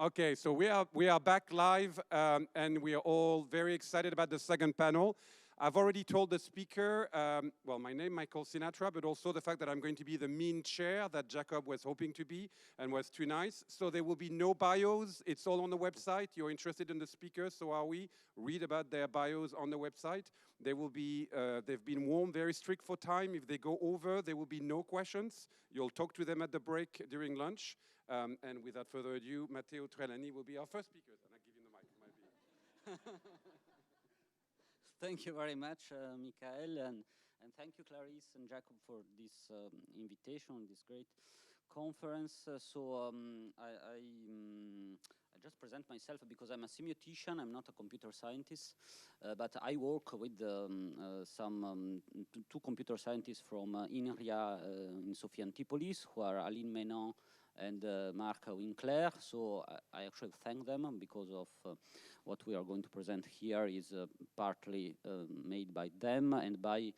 Okay, so we are back live, and we are all very excited about the second panel. I've already told the speaker, well, my name, Michael Sinatra, but also the fact that I'm going to be the mean chair that Jacob was hoping to be and was too nice. So there will be no bios. It's all on the website. You're interested in the speakers, so are we. Read about their bios on the website. They will be, they've been warned, very strict for time. If they go over, there will be no questions. You'll talk to them at the break during lunch. And without further ado, Matteo Treleani will be our first speaker. And I give him the mic. Thank you very much, Michael, and thank you, Clarice and Jacob, for this invitation, this great conference. I just present myself because I'm a semiotician. I'm not a computer scientist, but I work with two computer scientists from INRIA in Sophia Antipolis, who are Aline Menon and Marc Winkler. So I actually thank them because of what we are going to present here is partly made by them and by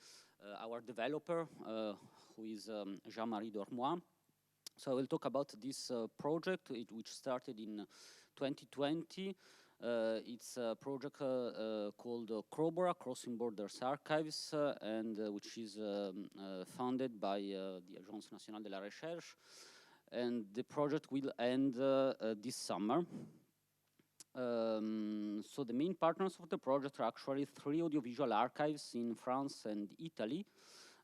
our developer, who is Jean-Marie Dormois. So I will talk about this project, which started in 2020. It's a project called CROBORA, Crossing Borders Archives, and which is funded by the Agence Nationale de la Recherche. And the project will end this summer. So the main partners of the project are actually 3 audiovisual archives in France and Italy.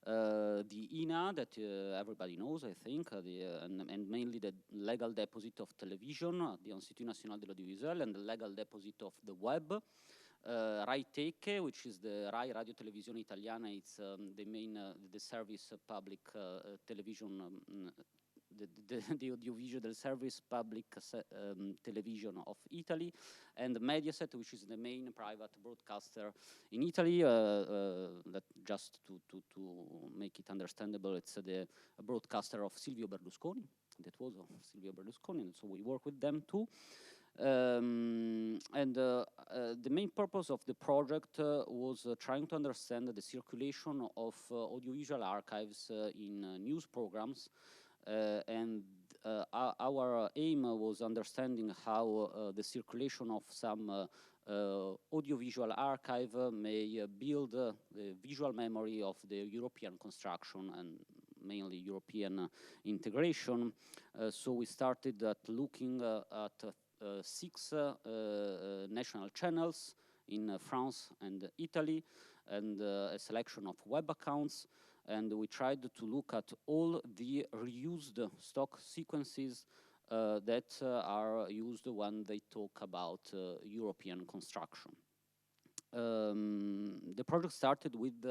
The INA, that everybody knows, I think, and mainly the legal deposit of television, the Institut National de l'Audiovisuel, and the legal deposit of the web. Rai Tech, which is the Rai Radiotelevisione Italiana, it's the main, the service public television, the audiovisual service public television of Italy, and Mediaset, which is the main private broadcaster in Italy. That just to make it understandable, it's the broadcaster of Silvio Berlusconi. That was Silvio Berlusconi, and so we work with them too. The main purpose of the project was trying to understand the circulation of audiovisual archives in news programs. Our aim was understanding how the circulation of some audiovisual archive may build the visual memory of the European construction and mainly European integration. So we started at looking at 6 national channels in France and Italy, and a selection of web accounts. And we tried to look at all the reused stock sequences that are used when they talk about European construction. The project started with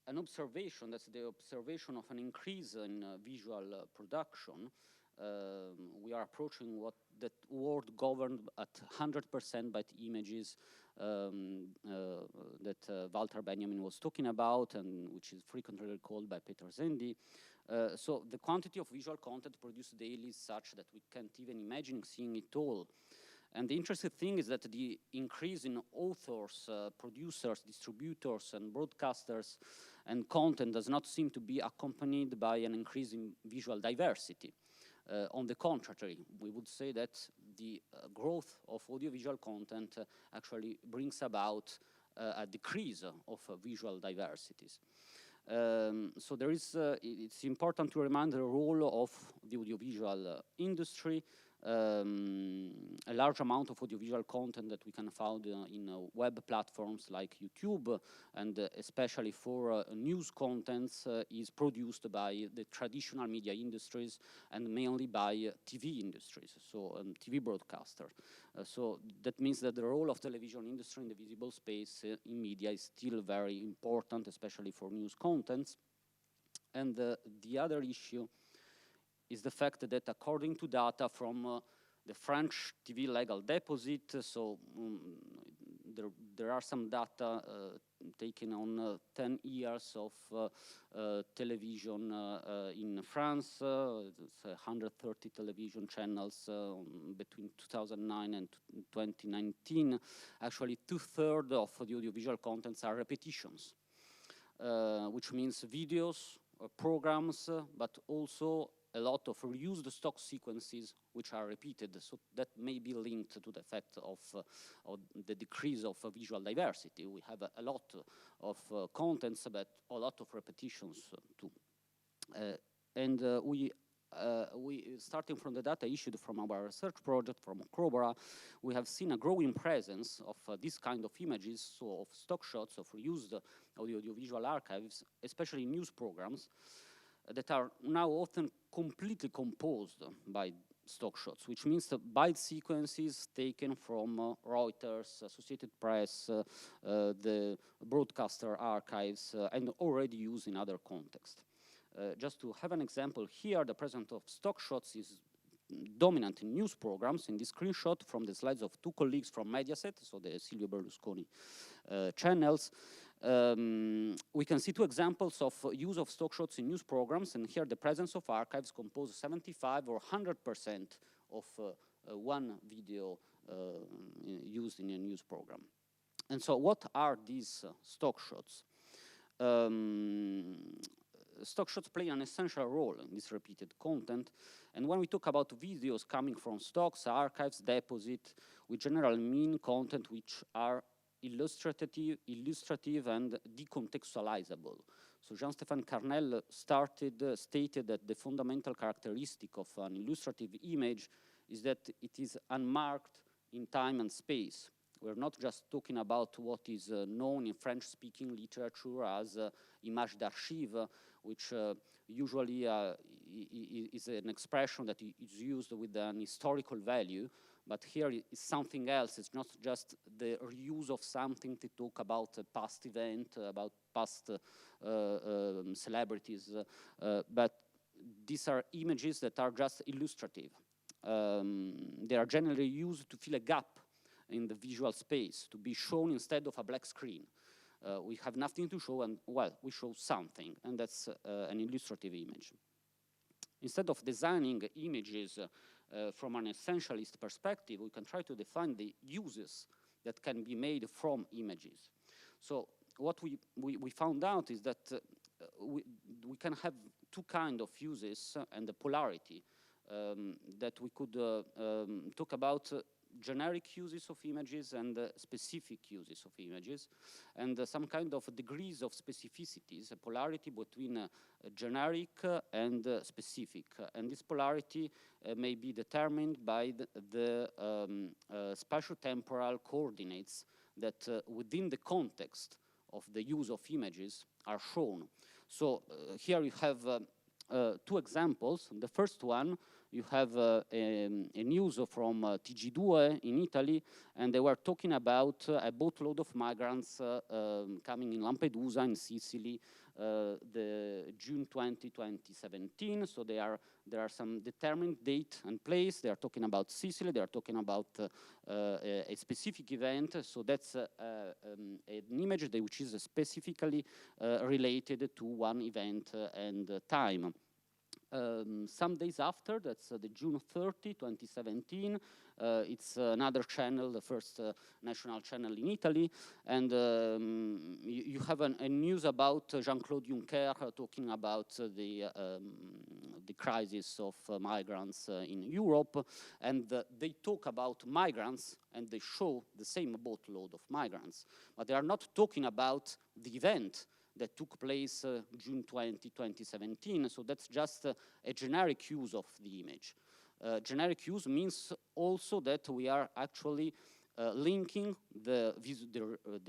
an observation, that's the observation of an increase in visual production. We are approaching what that world governed at 100% by the images that Walter Benjamin was talking about, and which is frequently recalled by Peter Zendi. So the quantity of visual content produced daily is such that we can't even imagine seeing it all. And the interesting thing is that the increase in authors, producers, distributors, and broadcasters and content does not seem to be accompanied by an increase in visual diversity. On the contrary, we would say that the growth of audiovisual content actually brings about a decrease of visual diversities. So there is, it's important to remind the role of the audiovisual industry. A large amount of audiovisual content that we can find in web platforms like YouTube, and especially for news contents, is produced by the traditional media industries and mainly by TV industries, so TV broadcasters. So that means that the role of television industry in the visible space in media is still very important, especially for news contents. And the other issue is the fact that according to data from the French TV legal deposit, so there are some data taken on 10 years of television in France, 130 television channels between 2009 and 2019. Actually, 2/3 of the audiovisual contents are repetitions, which means videos, programs, but also a lot of reused stock sequences which are repeated, so that may be linked to the effect of the decrease of visual diversity. We have a lot of contents, but a lot of repetitions too. We starting from the data issued from our research project, from CROBORA, we have seen a growing presence of this kind of images, so of stock shots, of reused audiovisual archives, especially in news programs, that are now often completely composed by stock shots, which means byte sequences taken from Reuters, Associated Press, the broadcaster archives, and already used in other contexts. Just to have an example here, the presence of stock shots is dominant in news programs. In this screenshot from the slides of two colleagues from Mediaset, so the Silvio Berlusconi channels, we can see two examples of use of stock shots in news programs, and here the presence of archives compose 75 or 100% of one video used in a news program. And so what are these stock shots? Stock shots play an essential role in this repeated content, and when we talk about videos coming from stocks, archives, deposit, we generally mean content which are illustrative and decontextualizable. So Jean-Stéphane Carnel stated that the fundamental characteristic of an illustrative image is that it is unmarked in time and space. We're not just talking about what is known in French-speaking literature as image d'archive, which usually is an expression that is used with an historical value, but here it's something else. It's not just the reuse of something to talk about a past event, about past celebrities, but these are images that are just illustrative. They are generally used to fill a gap in the visual space, to be shown instead of a black screen. We have nothing to show, and well, we show something, and that's an illustrative image. Instead of designing images from an essentialist perspective, we can try to define the uses that can be made from images. So what we found out is that we can have two kinds of uses and the polarity that we could talk about. Generic uses of images and specific uses of images, and some kind of degrees of specificities, a polarity between generic and specific. And this polarity may be determined by the spatio-temporal coordinates that within the context of the use of images are shown. So here you have two examples. The first one, you have a news from TG2 in Italy, and they were talking about a boatload of migrants coming in Lampedusa in Sicily, the June 20, 2017. So there are some determined date and place. They are talking about Sicily. They are talking about a specific event. So that's an image which is specifically related to one event and time. Some days after, that's the June 30, 2017, it's another channel, the first national channel in Italy, and you have a news about Jean-Claude Juncker talking about the crisis of migrants in Europe, and they talk about migrants and they show the same boatload of migrants, but they are not talking about the event that took place June 20, 2017. So that's just a generic use of the image. Generic use means also that we are actually linking the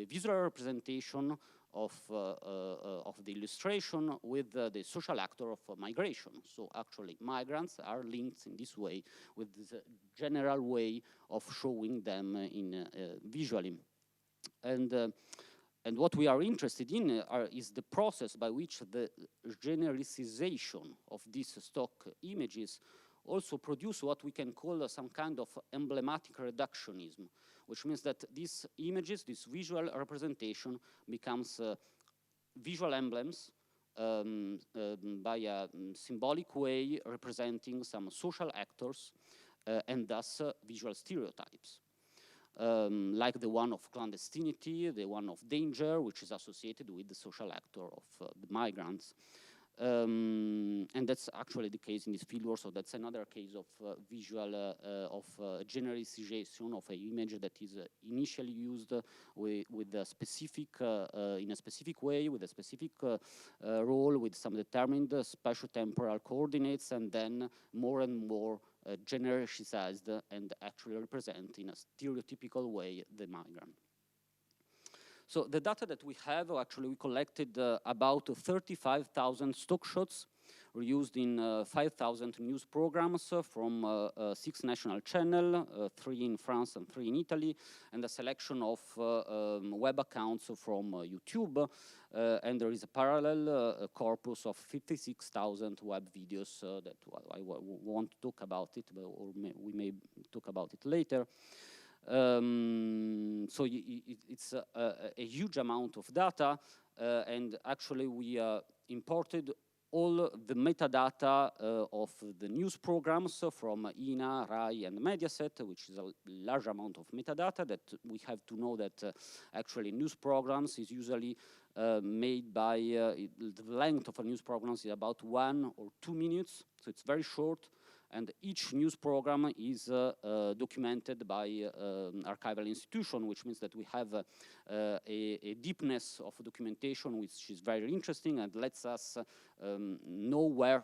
visual representation of the illustration with the social actor of migration. So actually migrants are linked in this way with this general way of showing them in visually. And what we are interested in is the process by which the genericization of these stock images also produce what we can call some kind of emblematic reductionism, which means that these images, this visual representation becomes visual emblems by a symbolic way representing some social actors and thus visual stereotypes. Like the one of clandestinity, the one of danger, which is associated with the social actor of the migrants. And that's actually the case in this fieldwork. So that's another case of visual generalization of an image that is initially used with a specific in a specific way, with a specific role, with some determined spatio-temporal coordinates, and then more and more genericized and actually represent in a stereotypical way the migrant. So the data that we have, actually we collected about 35,000 stock shots used in 5,000 news programs from 6 national channels, 3 in France and 3 in Italy, and a selection of web accounts from YouTube. And there is a parallel corpus of 56,000 web videos that I won't talk about it, or we may talk about it later. So it's a huge amount of data, and actually we imported all the metadata of the news programs from ANR, RAI, and Mediaset, which is a large amount of metadata that we have to know that actually news programs is usually made by, the length of a news program is about 1 or 2 minutes, so it's very short. And each news program is documented by archival institution, which means that we have a deepness of documentation which is very interesting and lets us know where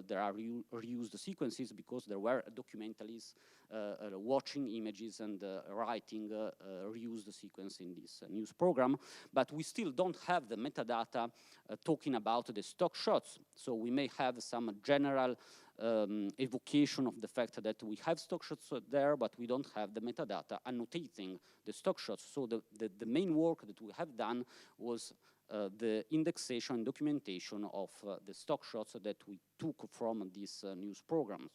there are reused sequences, because there were documentalists watching images and writing reused sequence in this news program. But we still don't have the metadata talking about the stock shots. So we may have some general evocation of the fact that we have stock shots there, but we don't have the metadata annotating the stock shots. So the main work that we have done was the indexation and documentation of the stock shots that we took from these news programs.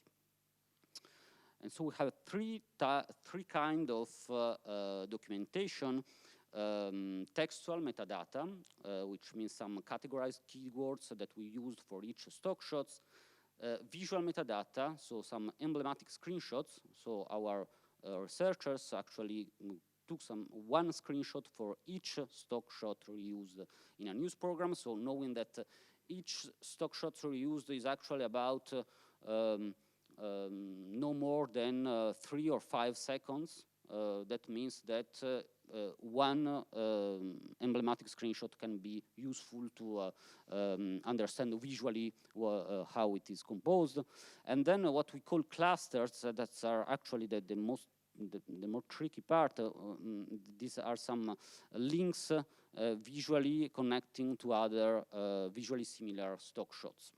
And so we have three kind of documentation. Textual metadata, which means some categorized keywords that we used for each stock shots. Visual metadata, so some emblematic screenshots. So our researchers actually took one screenshot for each stock shot reused in a news program. So knowing that each stock shot reused is actually about no more than 3 or 5 seconds. That means that one emblematic screenshot can be useful to understand visually how it is composed. And then what we call clusters, that are actually the more tricky part. These are some links visually connecting to other visually similar stock shots.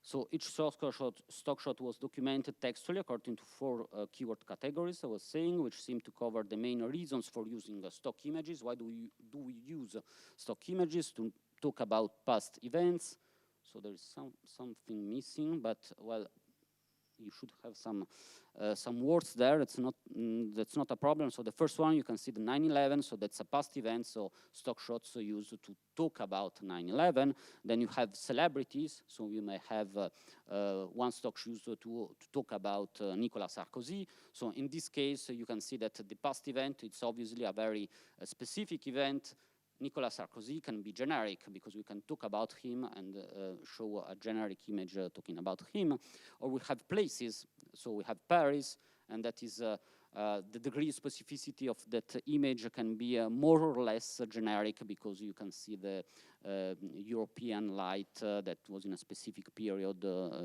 So each stock shot was documented textually according to 4 keyword categories, I was saying, which seem to cover the main reasons for using stock images. Why do we use stock images? To talk about past events. So there is something missing, but well, you should have some words there. That's not a problem. So the first one, you can see the 9/11. So that's a past event. So stock shots are used to talk about 9/11. Then you have celebrities. So you may have one stock used to talk about Nicolas Sarkozy. So in this case, you can see that the past event, it's obviously a very specific event. Nicolas Sarkozy can be generic because we can talk about him and show a generic image talking about him. Or we have places, so we have Paris, and that is the degree of specificity of that image can be more or less generic because you can see the European light that was in a specific period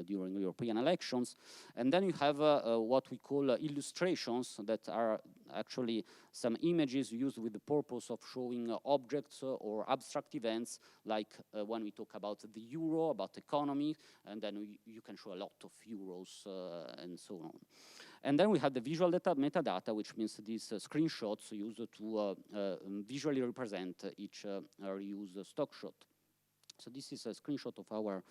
during European elections. And then you have what we call illustrations that are actually some images used with the purpose of showing objects or abstract events, like when we talk about the euro, about economy, and then you can show a lot of euros and so on. And then we have the visual metadata, which means these screenshots used to visually represent each reused stock shot. So this is a screenshot of our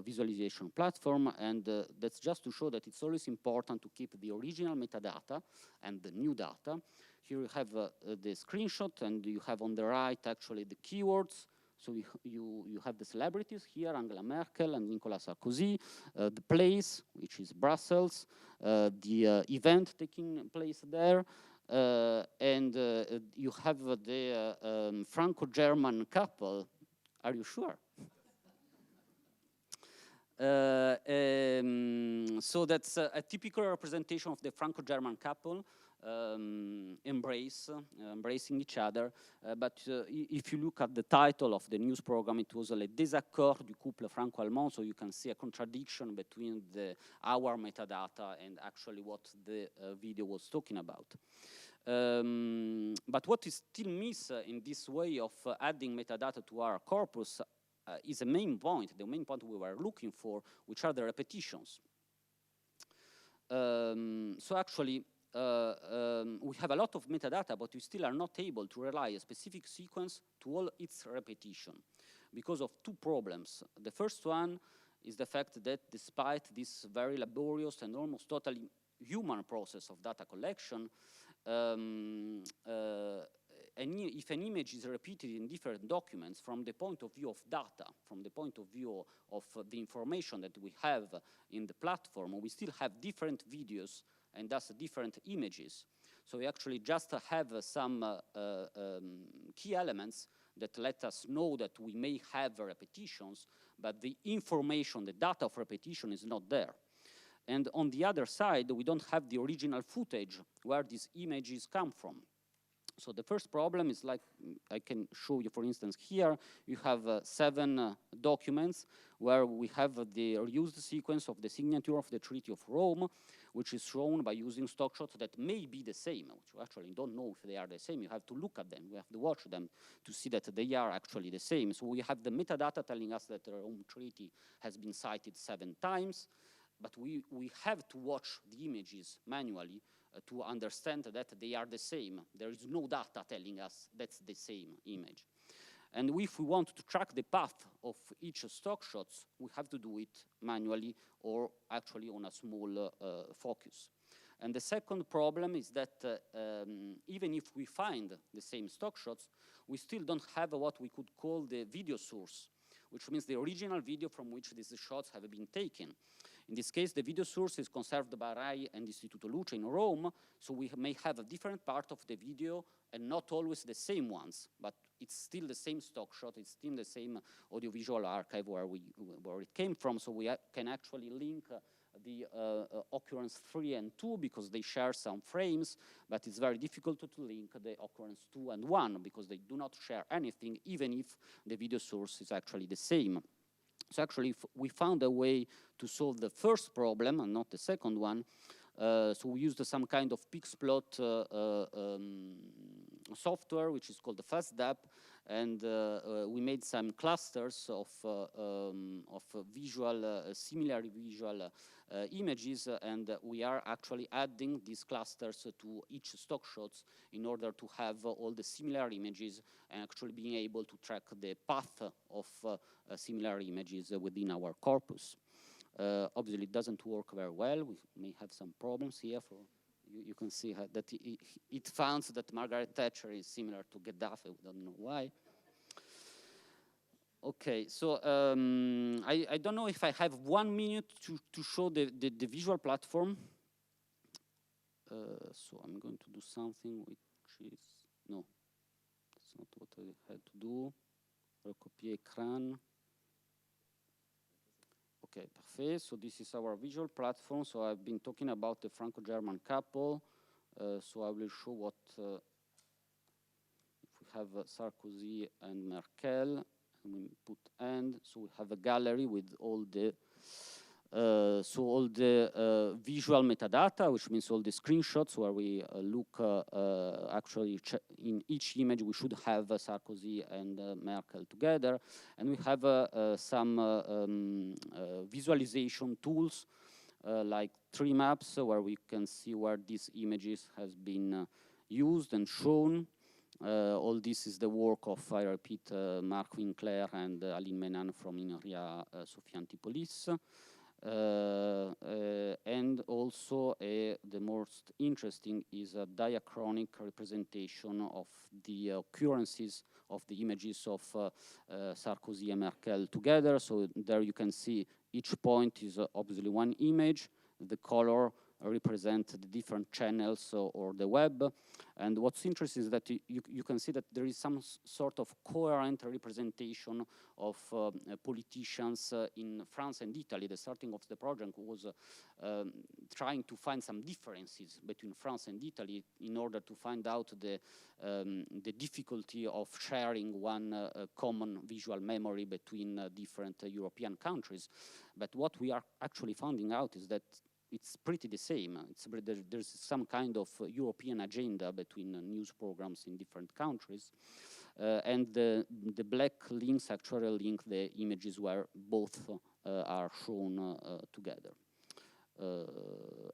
visualization platform, and that's just to show that it's always important to keep the original metadata and the new data. Here you have the screenshot, and you have on the right actually the keywords. So you have the celebrities here, Angela Merkel and Nicolas Sarkozy, the place, which is Brussels, the event taking place there, and you have the Franco-German couple. Are you sure? So that's a typical representation of the Franco-German couple embracing each other. But if you look at the title of the news program, it was Les désaccords du couple franco-allemand, so you can see a contradiction between our metadata and actually what the video was talking about. But what is still missing in this way of adding metadata to our corpus is the main point we were looking for, which are the repetitions. So actually, we have a lot of metadata, but we still are not able to rely a specific sequence to all its repetition because of two problems. The first one is the fact that despite this very laborious and almost totally human process of data collection, if an image is repeated in different documents from the point of view of data, from the point of view of the information that we have in the platform, we still have different videos and thus different images. So we actually just have some key elements that let us know that we may have repetitions, but the information, the data of repetition is not there. And on the other side, we don't have the original footage where these images come from. So the first problem is, like I can show you, for instance, here you have 7 documents where we have the reused sequence of the signature of the Treaty of Rome, which is shown by using stock shots that may be the same, which you actually don't know if they are the same. You have to look at them, you have to watch them to see that they are actually the same. So we have the metadata telling us that the Rome Treaty has been cited 7 times, but we have to watch the images manually to understand that they are the same. There is no data telling us that's the same image. And if we want to track the path of each stock shots, we have to do it manually or actually on a small focus. And the second problem is that even if we find the same stock shots, we still don't have what we could call the video source, which means the original video from which these shots have been taken. In this case, the video source is conserved by RAI and Istituto Luce in Rome, so we may have a different part of the video and not always the same ones, but it's still the same stock shot, it's still the same audiovisual archive where it came from, so we can actually link the occurrence 3 and 2 because they share some frames, but it's very difficult to link the occurrence 2 and 1 because they do not share anything, even if the video source is actually the same. So actually, we found a way to solve the first problem and not the second one. So we used some kind of Pixplot software, which is called the FastDAP, and we made some clusters of similar visual images, and we are actually adding these clusters to each stock shots in order to have all the similar images and actually being able to track the path of similar images within our corpus. Obviously, it doesn't work very well. We may have some problems here. You can see that it found that Margaret Thatcher is similar to Gaddafi. We don't know why. Okay, so I don't know if I have 1 minute to show the visual platform. So I'm going to do something which is, no, that's not what I had to do. Recopier écran. Okay, parfait. So this is our visual platform. So I've been talking about the Franco-German couple. So I will show what, if we have Sarkozy and Merkel, and we put and, so we have a gallery with all the, visual metadata, which means all the screenshots where we look, actually in each image we should have Sarkozy and Merkel together. And we have some visualization tools like tree maps where we can see where these images has been used and shown. All this is the work of, I repeat, Marc Winkler and Aline Menan from INRIA Sophia Antipolis. And also the most interesting is a diachronic representation of the occurrences of the images of Sarkozy and Merkel together. So there you can see each point is obviously one image. The color represent the different channels or the web. And what's interesting is that you can see that there is some sort of coherent representation of politicians in France and Italy. The starting of the project was trying to find some differences between France and Italy in order to find out the difficulty of sharing one common visual memory between different European countries. But what we are actually finding out is that it's pretty the same. There's some kind of European agenda between news programs in different countries. And the black links actually link the images where both are shown together.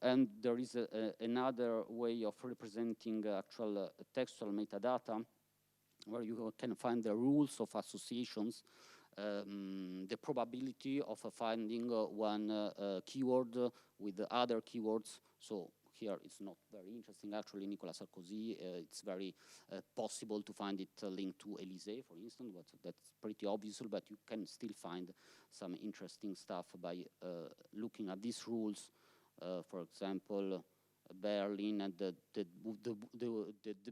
And there is another way of representing actual textual metadata where you can find the rules of associations, the probability of finding one keyword with the other keywords. So here it's not very interesting. Actually, Nicolas Sarkozy, it's very possible to find it linked to Élysée, for instance, but that's pretty obvious, but you can still find some interesting stuff by looking at these rules. For example, Berlin, and the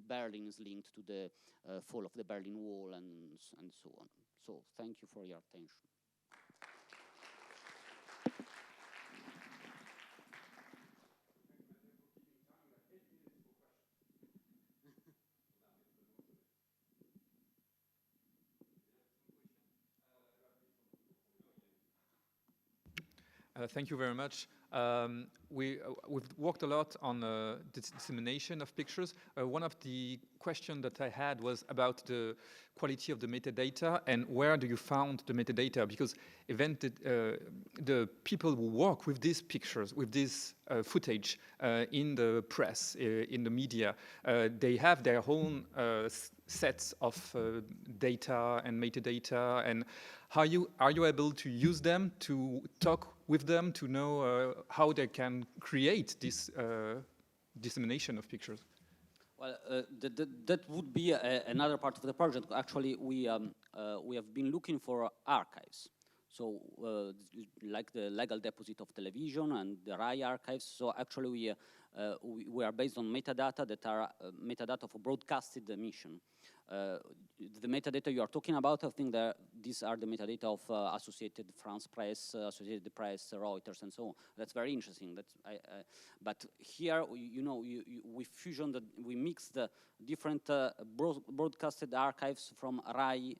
Berlin is linked to the fall of the Berlin Wall and so on. So thank you for your attention. Thank you very much. We've worked a lot on the dissemination of pictures. One of the questions that I had was about the quality of the metadata and where do you found the metadata? Because the people who work with these pictures, with this footage in the press, in the media, they have their own sets of data and metadata, and are you able to use them, to talk with them, to know how they can create this dissemination of pictures? Well, that would be another part of the project. Actually, we have been looking for archives. So, like the legal deposit of television and the RAI archives. So actually, we are based on metadata that are metadata of a broadcasted emission. The metadata you are talking about, I think that these are the metadata of Associated France Press, Associated Press, Reuters, and so on. That's very interesting. But here, we fusion, we mix the different broadcasted archives from RAI,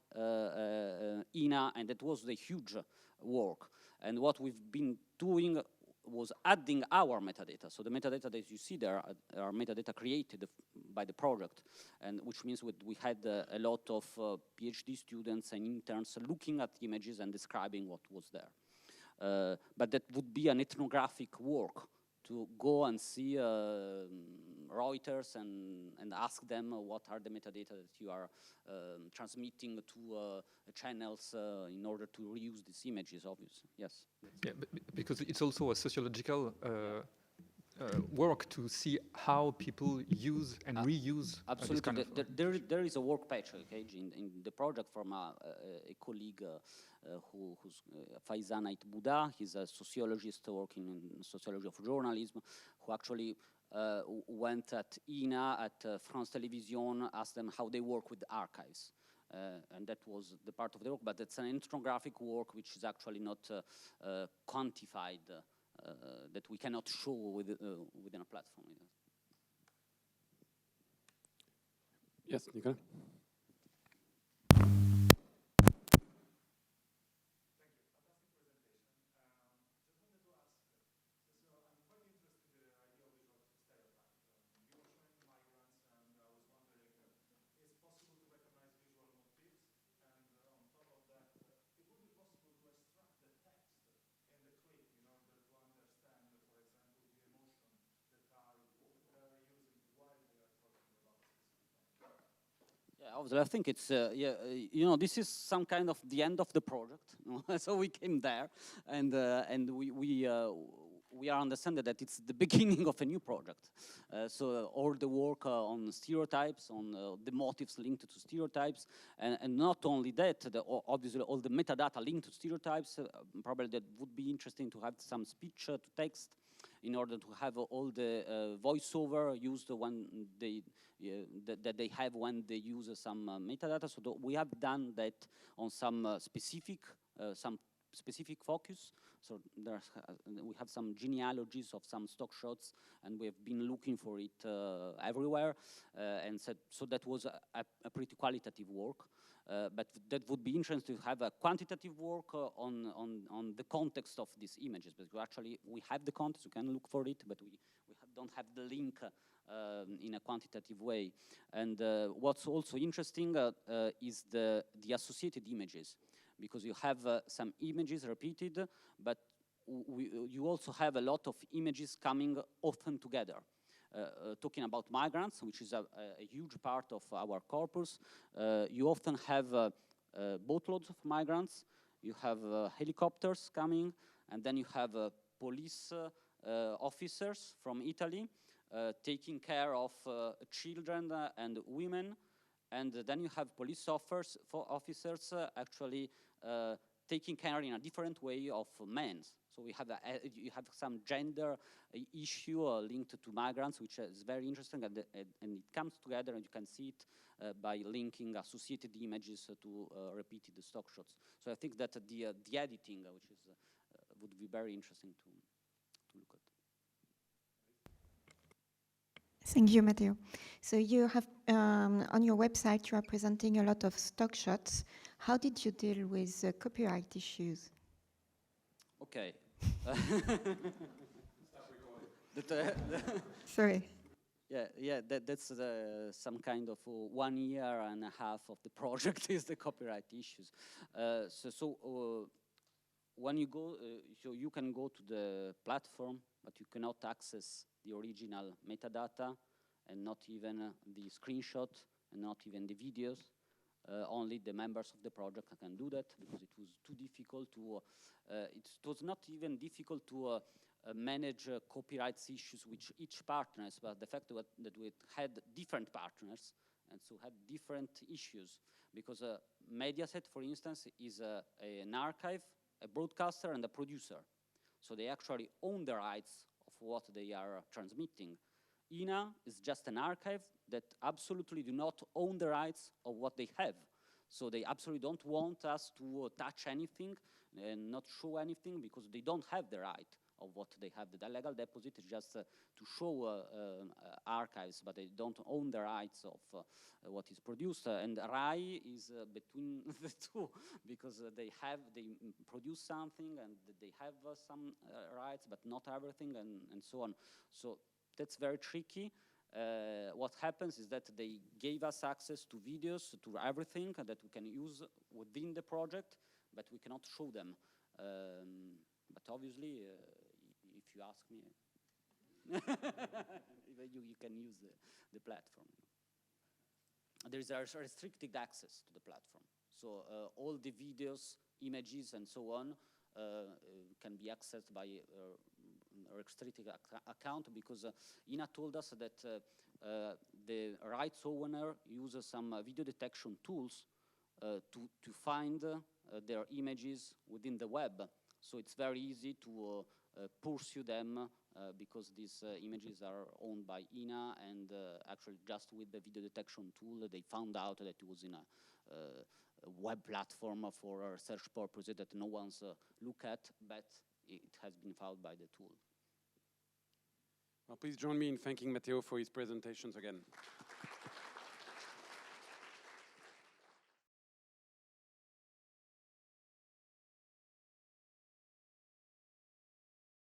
INA, and that was the huge work. And what we've been doing was adding our metadata. So the metadata that you see there are metadata created by the project, and which means we had a lot of PhD students and interns looking at images and describing what was there. But that would be an ethnographic work to go and see Reuters and ask them what are the metadata that you are transmitting to channels in order to reuse these images, obviously. Yes. Yeah, because it's also a sociological work to see how people use and reuse. Absolutely. There is a work page in the project from a colleague who's Faizan Ait Bouda. He's a sociologist working in sociology of journalism, who actually went at INA, at France Télévisions, asked them how they work with the archives. And that was the part of the work, but it's an ethnographic work which is actually not quantified, that we cannot show within a platform. Yes, Nicola? I think it's, this is some kind of the end of the project. So we came there, and we understand that it's the beginning of a new project. So all the work on stereotypes, on the motives linked to stereotypes, and not only that, obviously all the metadata linked to stereotypes, probably that would be interesting to have some speech to text, in order to have all the voiceover used when they that they have when they use some metadata. So we have done that on some specific focus. So we have some genealogies of some stock shots, and we have been looking for it everywhere, and so that was a pretty qualitative work. But that would be interesting to have a quantitative work on the context of these images, because actually we have the context, you can look for it, but we don't have the link in a quantitative way. And what's also interesting is the associated images, because you have some images repeated, but you also have a lot of images coming often together. Talking about migrants, which is a huge part of our corpus, you often have boatloads of migrants, you have helicopters coming, and then you have police officers from Italy taking care of children and women, and then you have police officers actually taking care in a different way of men. So we have you have some gender issue linked to migrants, which is very interesting, and it comes together, and you can see it by linking associated images to repeated stock shots. So I think that the editing, which is would be very interesting to look at. Thank you, Matteo. So you have, on your website, you are presenting a lot of stock shots. How did you deal with copyright issues? Okay. Sorry. Yeah, that's some kind of 1 year and a half of the project is the copyright issues. When you go, so you can go to the platform, but you cannot access the original metadata, and not even the screenshot, and not even the videos. Only the members of the project can do that, because it was too difficult to, it was not even difficult to manage copyright issues with each partners, but the fact that we had different partners, and so had different issues, because Mediaset, for instance, is an archive, a broadcaster, and a producer. So they actually own the rights of what they are transmitting. INA is just an archive that absolutely do not own the rights of what they have. So they absolutely don't want us to touch anything and not show anything, because they don't have the right of what they have. The legal deposit is just to show archives, but they don't own the rights of what is produced. And RAI is between the two, because they produce something and they have some rights, but not everything, and so on. So that's very tricky. What happens is that they gave us access to videos, to everything that we can use within the project, but we cannot show them. But obviously, if you ask me, you can use the platform. There is a restricted access to the platform. So all the videos, images, and so on can be accessed by a restricted account, because INA told us that the rights owner uses some video detection tools to find their images within the web. So it's very easy to pursue them because these images are owned by INA, and actually just with the video detection tool they found out that it was in a web platform for research purposes that no one's look at, but it has been found by the tool. Well, please join me in thanking Matteo for his presentations again.